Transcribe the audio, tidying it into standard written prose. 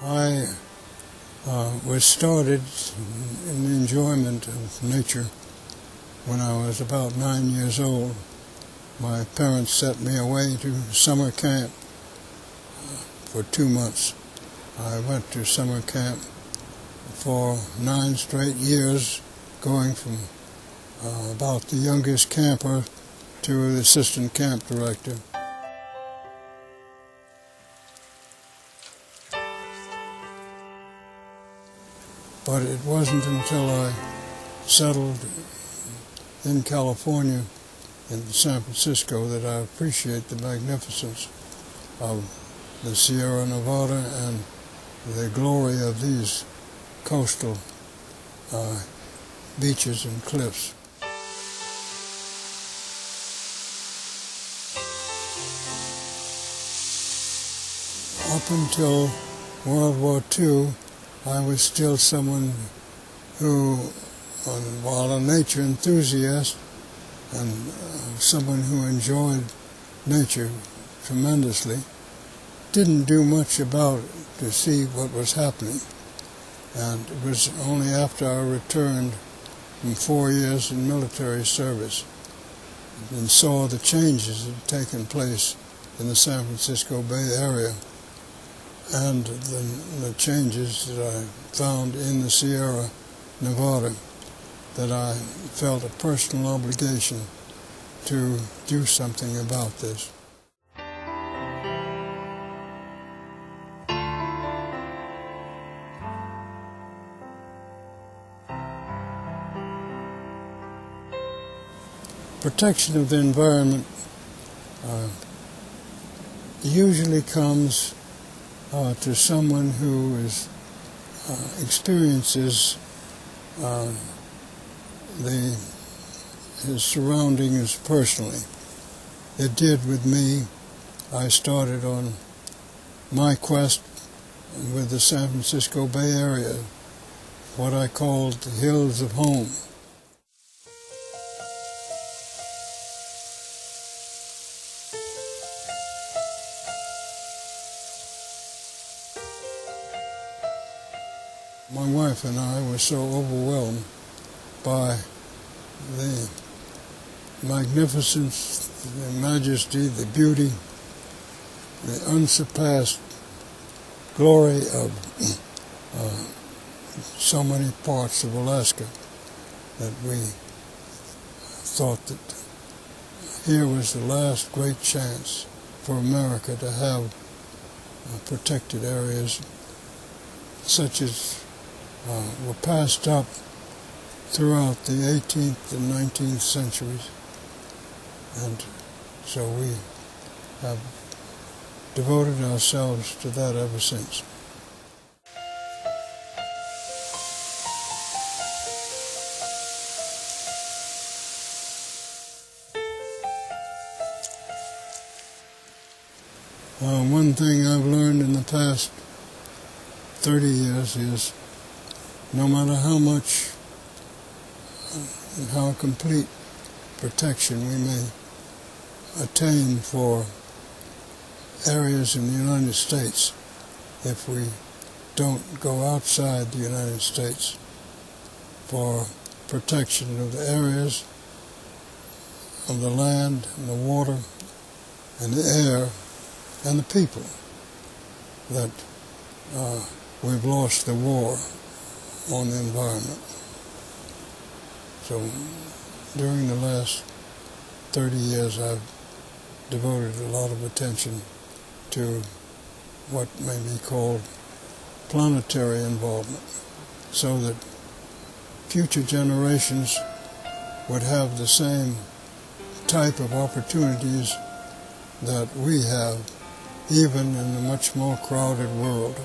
I was started in the enjoyment of nature when I was about 9 years old. My parents sent me away to summer camp for 2 months. I went to summer camp for 9 straight years, going from about the youngest camper to the assistant camp director. But it wasn't until I settled in California, in San Francisco, that I appreciate the magnificence of the Sierra Nevada and the glory of these coastal beaches and cliffs. Up until World War II, I was still someone who, while a nature enthusiast and someone who enjoyed nature tremendously, didn't do much about it to see what was happening. And it was only after I returned from 4 years in military service and saw the changes that had taken place in the San Francisco Bay Area and the changes that I found in the Sierra Nevada, that I felt a personal obligation to do something about this. Protection of the environment usually comes to someone who experiences his surroundings personally. It did with me. I started on my quest with the San Francisco Bay Area, what I called the Hills of Home. My wife and I were so overwhelmed by the magnificence, the majesty, the beauty, the unsurpassed glory of so many parts of Alaska that we thought that here was the last great chance for America to have protected areas such as were passed up throughout the 18th and 19th centuries. And so we have devoted ourselves to that ever since. One thing I've learned in the past 30 years is no matter how much and how complete protection we may attain for areas in the United States, if we don't go outside the United States for protection of the areas of the land and the water and the air and the people, that we've lost the war on the environment. So during the last 30 years, I've devoted a lot of attention to what may be called planetary involvement, so that future generations would have the same type of opportunities that we have, even in a much more crowded world.